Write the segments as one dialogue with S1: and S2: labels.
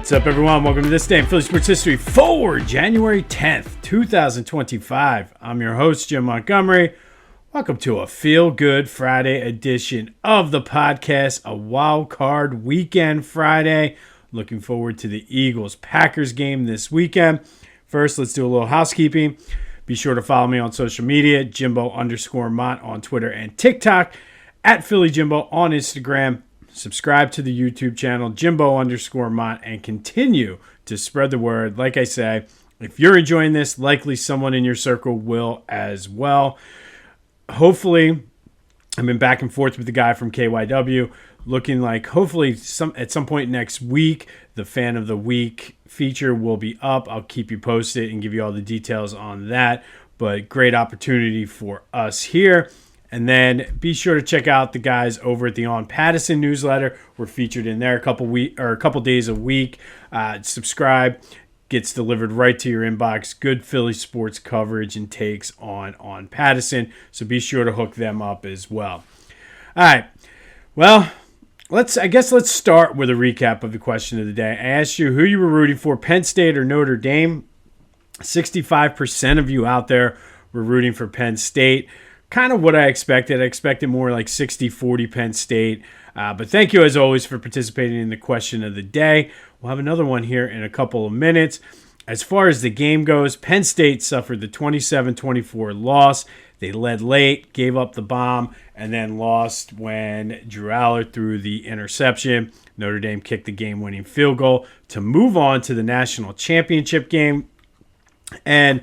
S1: What's up, everyone? Welcome to This Day in Philly Sports History for January 10th, 2025. I'm your host, Jim Montgomery. Welcome to a feel-good Friday edition of the podcast, a wild card weekend Friday. Looking forward to the Eagles-Packers game this weekend. First, let's do a little housekeeping. Be sure to follow me on social media, Jimbo_Mont on Twitter and TikTok, at Philly Jimbo on Instagram. Subscribe to the YouTube channel, Jimbo_Mont, and continue to spread the word. Like I say, if you're enjoying this, likely someone in your circle will as well. Hopefully, I've been back and forth with the guy from KYW, looking like hopefully at some point next week, the Fan of the Week feature will be up. I'll keep you posted and give you all the details on that. But great opportunity for us here. And then be sure to check out the guys over at the On Pattison newsletter. We're featured in there a couple days a week. Subscribe, gets delivered right to your inbox. Good Philly sports coverage and takes on Pattison. So be sure to hook them up as well. All right. Well, let's start with a recap of the question of the day. I asked you who you were rooting for, Penn State or Notre Dame. 65% of you out there were rooting for Penn State. Kind of what I expected. I expected more like 60-40 Penn State. But thank you, as always, for participating in the question of the day. We'll have another one here in a couple of minutes. As far as the game goes, Penn State suffered the 27-24 loss. They led late, gave up the bomb, and then lost when Drew Aller threw the interception. Notre Dame kicked the game-winning field goal to move on to the national championship game. And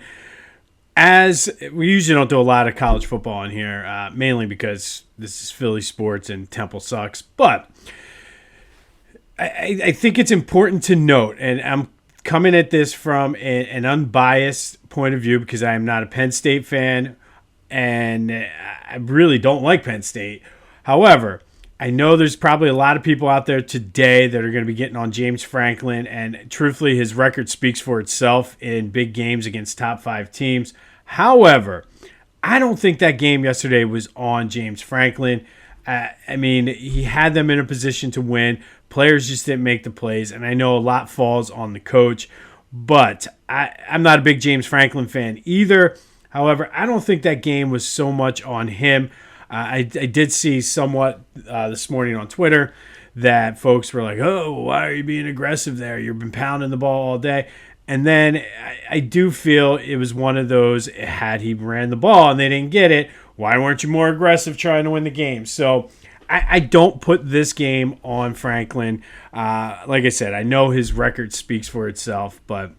S1: as we usually don't do a lot of college football in here, mainly because this is Philly sports and Temple sucks. But I think it's important to note, and I'm coming at this from an unbiased point of view because I am not a Penn State fan, and I really don't like Penn State. However, I know there's probably a lot of people out there today that are going to be getting on James Franklin, and truthfully, his record speaks for itself in big games against top 5 teams. However, I don't think that game yesterday was on James Franklin. I mean, he had them in a position to win. Players just didn't make the plays, and I know a lot falls on the coach, but I'm not a big James Franklin fan either. However, I don't think that game was so much on him. I did see somewhat this morning on Twitter that folks were like, oh, why are you being aggressive there? You've been pounding the ball all day. And then I do feel it was one of those, had he ran the ball and they didn't get it, why weren't you more aggressive trying to win the game? So I don't put this game on Franklin. Like I said, I know his record speaks for itself, but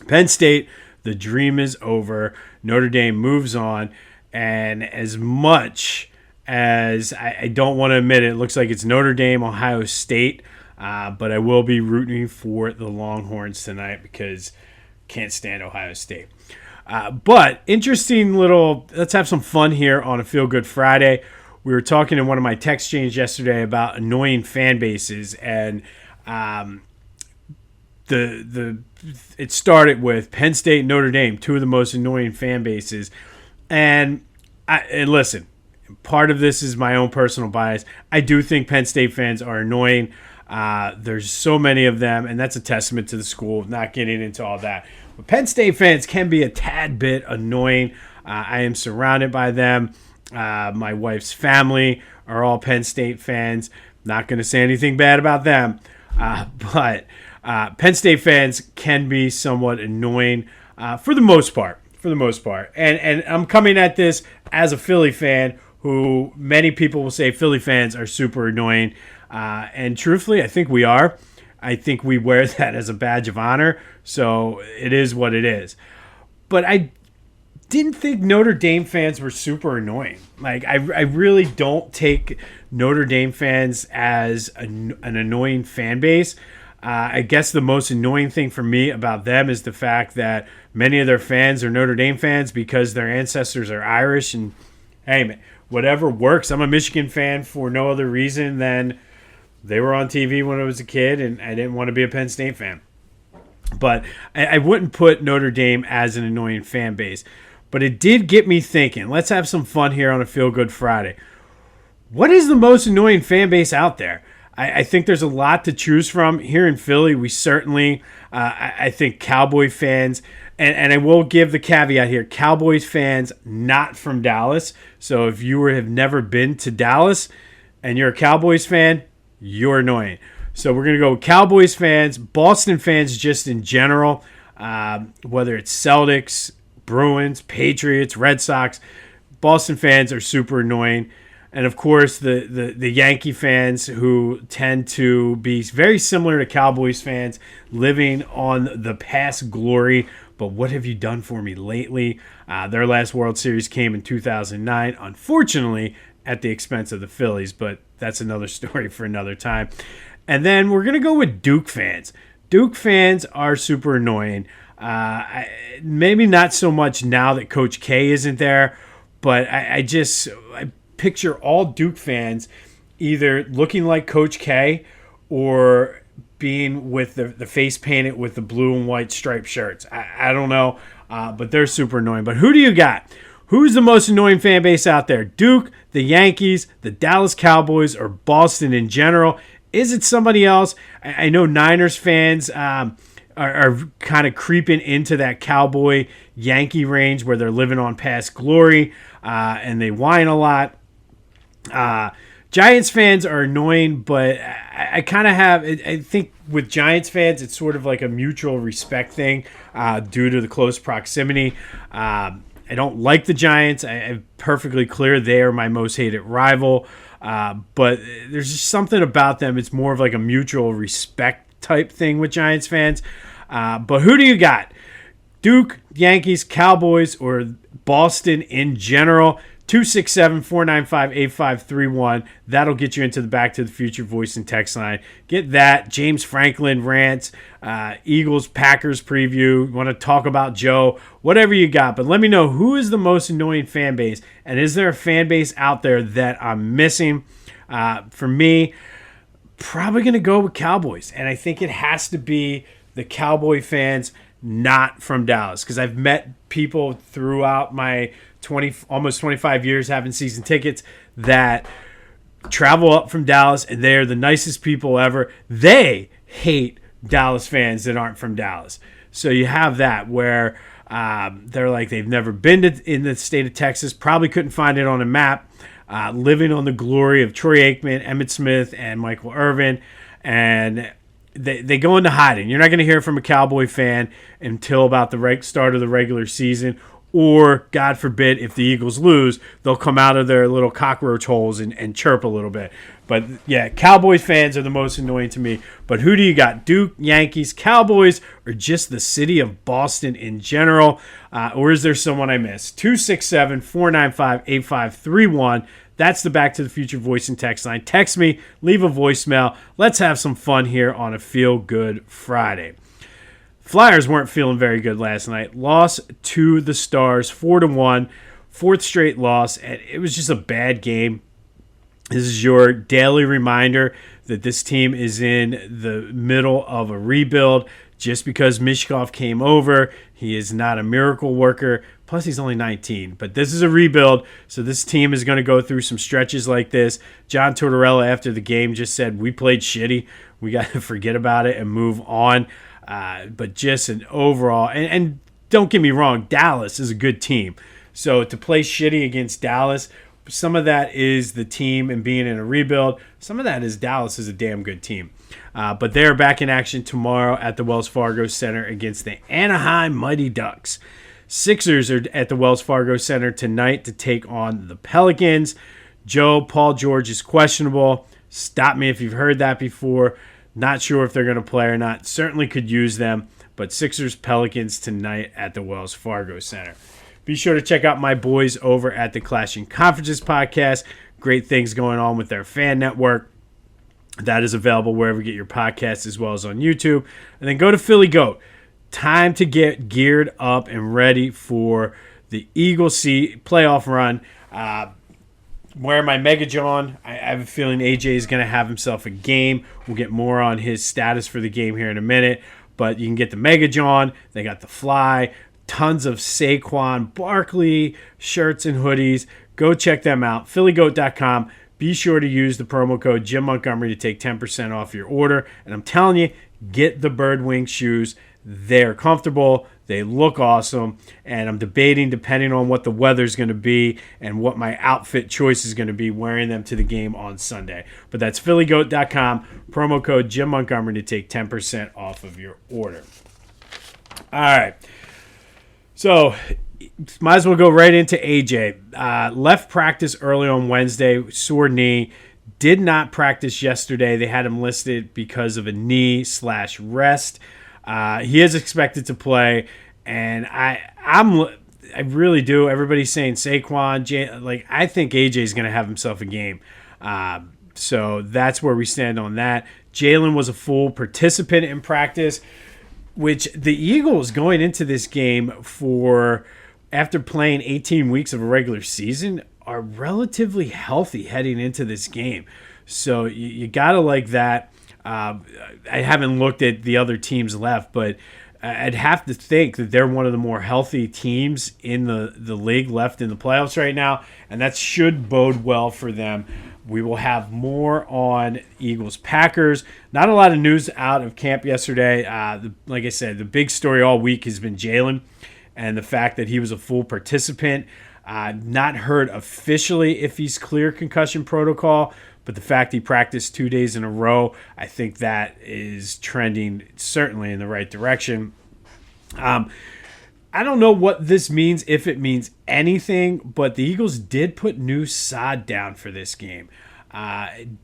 S1: Penn State, the dream is over. Notre Dame moves on. And as much as I don't want to admit it, it looks like it's Notre Dame, Ohio State. But I will be rooting for the Longhorns tonight because can't stand Ohio State. But interesting let's have some fun here on a Feel Good Friday. We were talking in one of my text chains yesterday about annoying fan bases, and it started with Penn State, Notre Dame, two of the most annoying fan bases. And listen, part of this is my own personal bias. I do think Penn State fans are annoying. There's so many of them, and that's a testament to the school, not getting into all that. But Penn State fans can be a tad bit annoying. I am surrounded by them. My wife's family are all Penn State fans. Not going to say anything bad about them. But Penn State fans can be somewhat annoying for the most part. And I'm coming at this as a Philly fan who many people will say Philly fans are super annoying. And truthfully, I think we are. I think we wear that as a badge of honor. So it is what it is. But I didn't think Notre Dame fans were super annoying. Like, I really don't take Notre Dame fans as an annoying fan base. I guess the most annoying thing for me about them is the fact that many of their fans are Notre Dame fans because their ancestors are Irish. And, hey, man, whatever works. I'm a Michigan fan for no other reason than they were on TV when I was a kid, and I didn't want to be a Penn State fan. But I wouldn't put Notre Dame as an annoying fan base. But it did get me thinking. Let's have some fun here on a Feel Good Friday. What is the most annoying fan base out there? I think there's a lot to choose from. Here in Philly, we certainly, I think Cowboy fans, and I will give the caveat here, Cowboys fans not from Dallas. So if you have never been to Dallas and you're a Cowboys fan, you're annoying. So we're going to go with Cowboys fans, Boston fans just in general, whether it's Celtics, Bruins, Patriots, Red Sox. Boston fans are super annoying. And, of course, the Yankee fans who tend to be very similar to Cowboys fans, living on the past glory. But what have you done for me lately? Their last World Series came in 2009, unfortunately, at the expense of the Phillies. But that's another story for another time. And then we're going to go with Duke fans. Duke fans are super annoying. Maybe not so much now that Coach K isn't there, but I picture all Duke fans either looking like Coach K or being with the face painted with the blue and white striped shirts. I don't know, but they're super annoying. But who do you got? Who's the most annoying fan base out there? Duke, the Yankees, the Dallas Cowboys, or Boston in general? Is it somebody else? I know Niners fans are kind of creeping into that Cowboy-Yankee range where they're living on past glory and they whine a lot. Giants fans are annoying, but I kind of have, I think with Giants fans, it's sort of like a mutual respect thing due to the close proximity. I don't like the Giants. I'm perfectly clear they are my most hated rival. But there's just something about them. It's more of like a mutual respect type thing with Giants fans. But who do you got? Duke, Yankees, Cowboys, or Boston in general? 267-495-8531. That'll get you into the Back to the Future voice and text line. Get that. James Franklin rants, Eagles, Packers preview. Want to talk about Joe, whatever you got. But let me know, who is the most annoying fan base? And is there a fan base out there that I'm missing? For me, probably going to go with Cowboys. And I think it has to be the Cowboy fans not from Dallas. Because I've met people throughout my almost 25 years having season tickets that travel up from Dallas, and they're the nicest people ever. They hate Dallas fans that aren't from Dallas. So you have that where they're like they've never been in the state of Texas, probably couldn't find it on a map, living on the glory of Troy Aikman, Emmitt Smith, and Michael Irvin, and they go into hiding. You're not going to hear from a Cowboy fan until about the start of the regular season. Or, God forbid, if the Eagles lose, they'll come out of their little cockroach holes and chirp a little bit. But, yeah, Cowboys fans are the most annoying to me. But who do you got? Duke, Yankees, Cowboys, or just the city of Boston in general? Or is there someone I missed? 267-495-8531. That's the Back to the Future voice and text line. Text me, leave a voicemail. Let's have some fun here on a Feel Good Friday. Flyers weren't feeling very good last night. Lost to the Stars 4-1, fourth straight loss, and it was just a bad game. This is your daily reminder that this team is in the middle of a rebuild. Just because Mishkov came over, he is not a miracle worker. Plus, he's only 19. But this is a rebuild, so this team is going to go through some stretches like this. John Tortorella, after the game, just said, we played shitty. We got to forget about it and move on. But just an overall, and don't get me wrong, Dallas is a good team. So to play shitty against Dallas, some of that is the team and being in a rebuild. Some of that is Dallas is a damn good team. But they're back in action tomorrow at the Wells Fargo Center against the Anaheim Mighty Ducks. Sixers are at the Wells Fargo Center tonight to take on the Pelicans. Paul George is questionable. Stop me if you've heard that before. Not sure if they're going to play or not. Certainly could use them. But Sixers Pelicans tonight at the Wells Fargo Center. Be sure to check out my boys over at the Clashing Conferences podcast. Great things going on with their fan network. That is available wherever you get your podcasts as well as on YouTube. And then go to Philly Goat. Time to get geared up and ready for the Eagles playoff run. Wearing my Mega John, I have a feeling AJ is going to have himself a game. We'll get more on his status for the game here in a minute. But you can get the Mega John. They got the Fly. Tons of Saquon Barkley shirts and hoodies. Go check them out. PhillyGoat.com. be sure to use the promo code Jim Montgomery to take 10% off your order. And I'm telling you, get the Bird Wing shoes. They're comfortable. They look awesome. And I'm debating, depending on what the weather's going to be and what my outfit choice is going to be, wearing them to the game on Sunday. But that's phillygoat.com, promo code Jim Montgomery to take 10% off of your order. All right. So might as well go right into AJ. Left practice early on Wednesday, sore knee. Did not practice yesterday. They had him listed because of a knee/rest. He is expected to play, and I really do. Everybody's saying Saquon. I think AJ is going to have himself a game. So that's where we stand on that. Jalen was a full participant in practice, which the Eagles going into this game after playing 18 weeks of a regular season are relatively healthy heading into this game. So you got to like that. I haven't looked at the other teams left, but I'd have to think that they're one of the more healthy teams in the league left in the playoffs right now, and that should bode well for them. We will have more on Eagles-Packers. Not a lot of news out of camp yesterday. Like I said, the big story all week has been Jalen and the fact that he was a full participant. Not heard officially if he's clear concussion protocol, but the fact he practiced 2 days in a row, I think that is trending certainly in the right direction. I don't know what this means, if it means anything, but the Eagles did put new sod down for this game.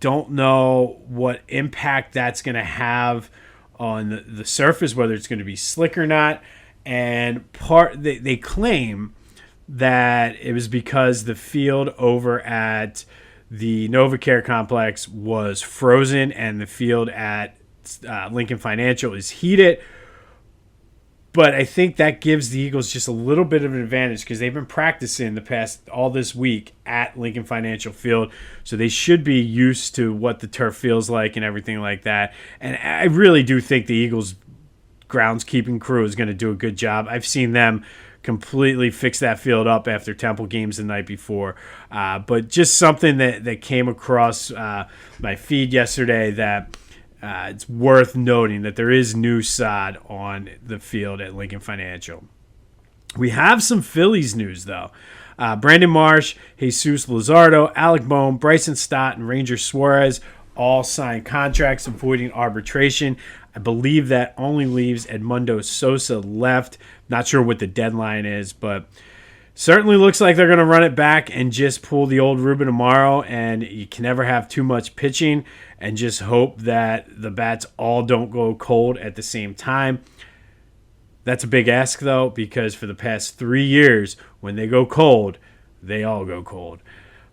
S1: Don't know what impact that's going to have on the surface, whether it's going to be slick or not. And they claim that it was because the field over at the NovaCare complex was frozen and the field at Lincoln Financial is heated. But I think that gives the Eagles just a little bit of an advantage because they've been practicing all this week at Lincoln Financial Field. So they should be used to what the turf feels like and everything like that. And I really do think the Eagles groundskeeping crew is going to do a good job. I've seen them completely fix that field up after Temple games the night before. But just something that came across my feed yesterday that it's worth noting that there is new sod on the field at Lincoln Financial. We have some Phillies news, though. Brandon Marsh, Jesus Luzardo, Alec Bohm, Bryson Stott, and Ranger Suarez all signed contracts avoiding arbitration. I believe that only leaves Edmundo Sosa left. Not sure what the deadline is, but certainly looks like they're going to run it back and just pull the old Ruben Amaro, and you can never have too much pitching and just hope that the bats all don't go cold at the same time. That's a big ask, though, because for the past 3 years, when they go cold, they all go cold.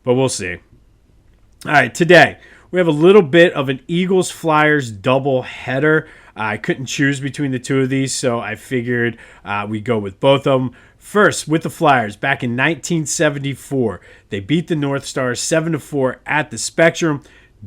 S1: But we'll see. All right, today we have a little bit of an Eagles-Flyers double header. I couldn't choose between the two of these, so I figured we'd go with both of them. First, with the Flyers, back in 1974, they beat the North Stars 7-4 at the Spectrum.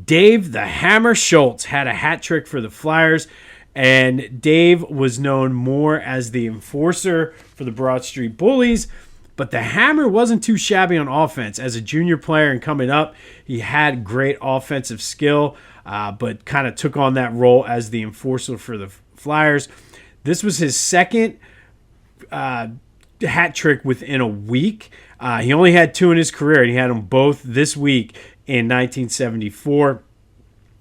S1: Dave the Hammer Schultz had a hat trick for the Flyers, and Dave was known more as the enforcer for the Broad Street Bullies, but the Hammer wasn't too shabby on offense. As a junior player and coming up, he had great offensive skill, but kind of took on that role as the enforcer for the Flyers. This was his second hat trick within a week. He only had 2 in his career, and he had them both this week in 1974.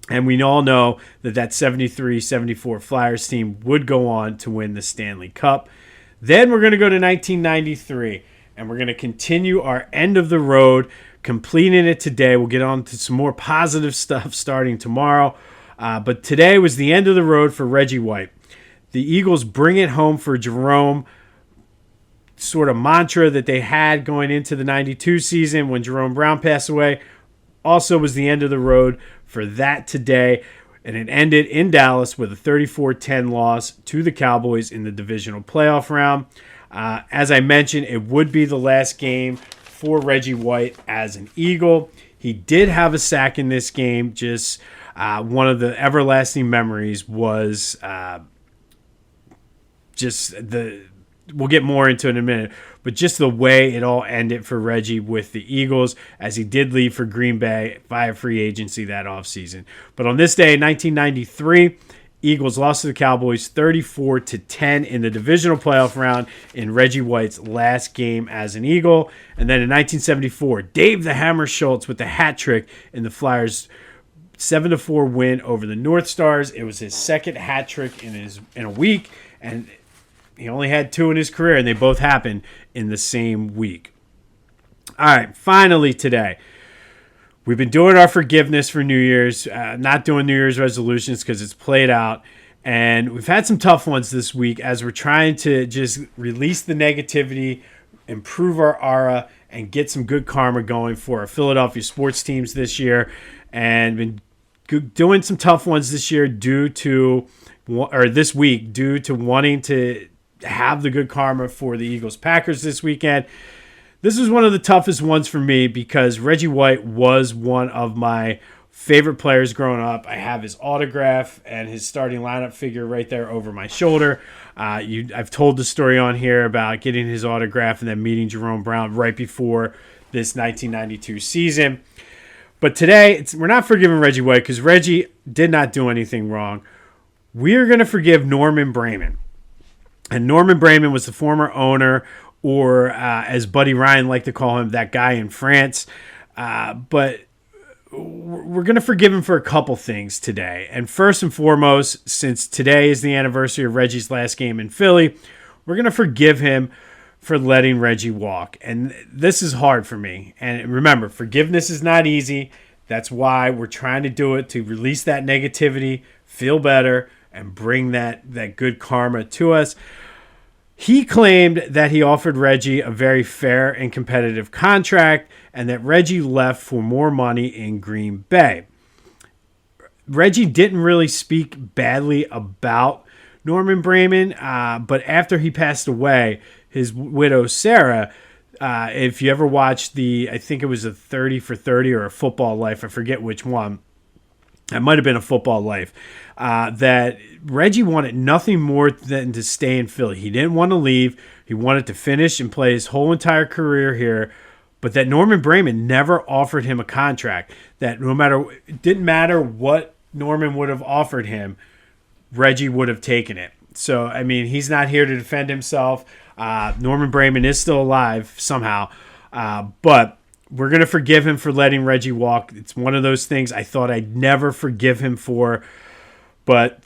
S1: And we all know that 73-74 Flyers team would go on to win the Stanley Cup. Then we're going to go to 1993, and we're going to continue our end of the road, completing it today. We'll get on to some more positive stuff starting tomorrow. But today was the end of the road for Reggie White. The Eagles bring it home for Jerome, sort of mantra that they had going into the 92 season when Jerome Brown passed away. Also was the end of the road for that today, and it ended in Dallas with a 34-10 loss to the Cowboys in the divisional playoff round. As I mentioned, it would be the last game for Reggie White as an Eagle. He did have a sack in this game. Just one of the everlasting memories was we'll get more into it in a minute, but just the way it all ended for Reggie with the Eagles, as he did leave for Green Bay via free agency that offseason. But on this day in 1993, Eagles lost to the Cowboys 34-10 in the divisional playoff round in Reggie White's last game as an Eagle. And then in 1974, Dave the Hammer Schultz with the hat trick in the Flyers' 7-4 win over the North Stars. It was his second hat trick in a week, and he only had 2 in his career, and they both happened in the same week. All right, finally today, we've been doing our forgiveness for New Year's, not doing New Year's resolutions because it's played out, and we've had some tough ones this week as we're trying to just release the negativity, improve our aura, and get some good karma going for our Philadelphia sports teams this year, and been doing some tough ones this week due to wanting to have the good karma for the Eagles-Packers this weekend. This was one of the toughest ones for me because Reggie White was one of my favorite players growing up. I have his autograph and his starting lineup figure right there over my shoulder. I've told the story on here about getting his autograph and then meeting Jerome Brown right before this 1992 season. But today, we're not forgiving Reggie White because Reggie did not do anything wrong. We are going to forgive Norman Braman. And Norman Braman was the former owner, or as Buddy Ryan liked to call him, that guy in France. But we're going to forgive him for a couple things today. And first and foremost, since today is the anniversary of Reggie's last game in Philly, we're going to forgive him for letting Reggie walk. And this is hard for me. And remember, forgiveness is not easy. That's why we're trying to do it, to release that negativity, feel better, and bring that good karma to us. He claimed that he offered Reggie a very fair and competitive contract and that Reggie left for more money in Green Bay. Reggie didn't really speak badly about Norman Braman, but after he passed away, his widow, Sarah, if you ever watched I think it was a 30 for 30 or a Football Life, I forget which one, it might have been a Football Life, that Reggie wanted nothing more than to stay in Philly. He didn't want to leave. He wanted to finish and play his whole entire career here, but that Norman Braman never offered him a contract. That it didn't matter what Norman would have offered him, Reggie would have taken it. So, I mean, he's not here to defend himself. Norman Braman is still alive somehow, but we're going to forgive him for letting Reggie walk. It's one of those things I thought I'd never forgive him for, but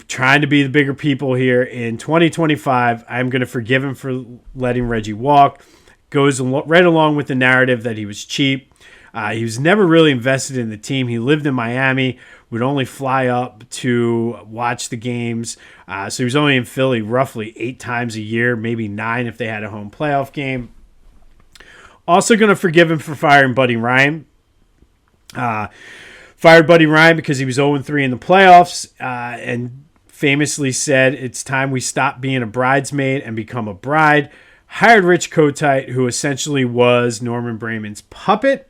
S1: trying to be the bigger people here in 2025, I'm going to forgive him for letting Reggie walk. Goes right along with the narrative that he was cheap. He was never really invested in the team. He lived in Miami, would only fly up to watch the games. So he was only in Philly roughly 8 times a year, maybe 9 if they had a home playoff game. Also going to forgive him for firing Buddy Ryan. Fired Buddy Ryan because he was 0-3 in the playoffs and famously said, "It's time we stop being a bridesmaid and become a bride." Hired Rich Kotite, who essentially was Norman Braman's puppet.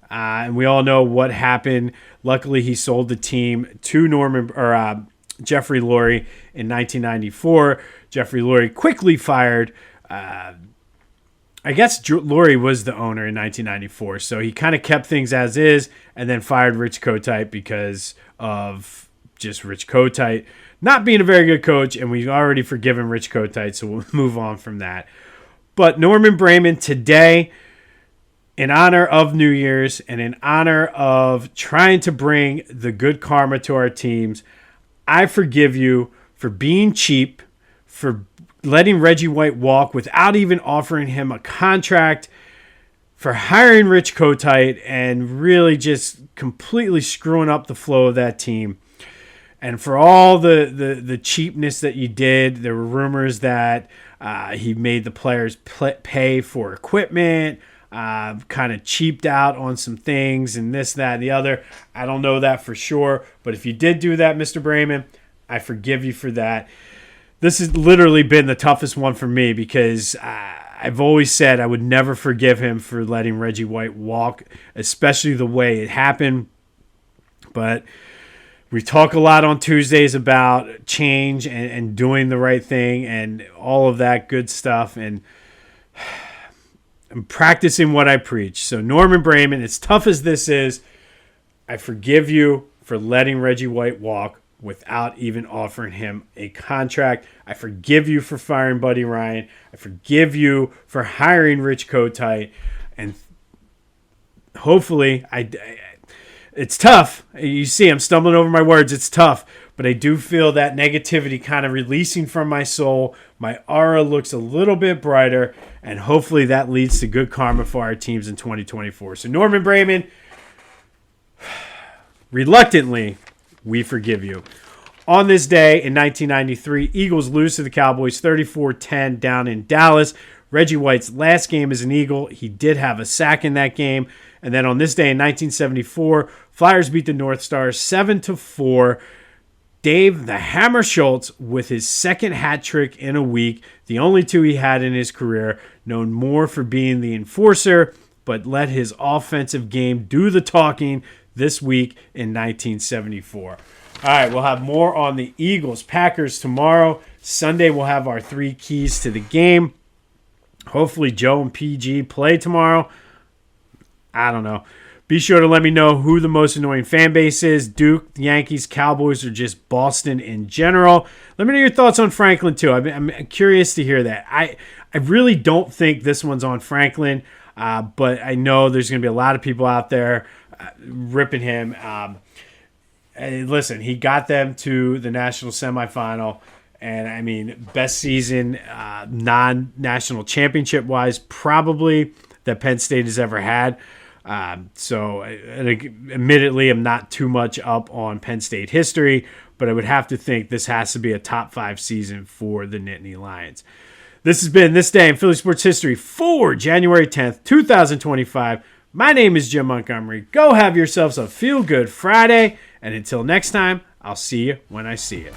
S1: And we all know what happened. Luckily, he sold the team to Jeffrey Lurie in 1994. Jeffrey Lurie quickly fired I guess Lurie was the owner in 1994, so he kind of kept things as is and then fired Rich Kotite because of just Rich Kotite not being a very good coach, and we've already forgiven Rich Kotite, so we'll move on from that. But Norman Braman today, in honor of New Year's and in honor of trying to bring the good karma to our teams, I forgive you for being cheap, for letting Reggie White walk without even offering him a contract, for hiring Rich Kotite and really just completely screwing up the flow of that team. And for all the cheapness that you did. There were rumors that he made the players pay for equipment, kind of cheaped out on some things and this, that, and the other. I don't know that for sure. But if you did do that, Mr. Braman, I forgive you for that. This has literally been the toughest one for me because I've always said I would never forgive him for letting Reggie White walk, especially the way it happened. But we talk a lot on Tuesdays about change and doing the right thing and all of that good stuff. And I'm practicing what I preach. So Norman Braman, as tough as this is, I forgive you for letting Reggie White walk without even offering him a contract. I forgive you for firing Buddy Ryan. I forgive you for hiring Rich Kotite. And hopefully, it's tough. You see, I'm stumbling over my words. It's tough. But I do feel that negativity kind of releasing from my soul. My aura looks a little bit brighter. And hopefully that leads to good karma for our teams in 2024. So Norman Braman, reluctantly, we forgive you. On this day in 1993, Eagles lose to the Cowboys 34-10 down in Dallas. Reggie White's last game as an Eagle. He did have a sack in that game. And then on this day in 1974, Flyers beat the North Stars 7-4. Dave the Hammer Schultz with his second hat trick in a week, the only two he had in his career, known more for being the enforcer, but let his offensive game do the talking this week in 1974. All right, we'll have more on the Eagles Packers tomorrow. Sunday, we'll have our 3 keys to the game. Hopefully, Joe and PG play tomorrow. I don't know. Be sure to let me know who the most annoying fan base is. Duke, Yankees, Cowboys, or just Boston in general. Let me know your thoughts on Franklin, too. I'm curious to hear that. I really don't think this one's on Franklin, but I know there's going to be a lot of people out there ripping him. Listen, he got them to the national semifinal. And, I mean, best season non-national championship-wise probably that Penn State has ever had. So, admittedly, I'm not too much up on Penn State history, but I would have to think this has to be a top 5 season for the Nittany Lions. This has been This Day in Philly Sports History for January 10th, 2025. My name is Jim Montgomery. Go have yourselves a feel-good Friday, and until next time, I'll see you when I see you.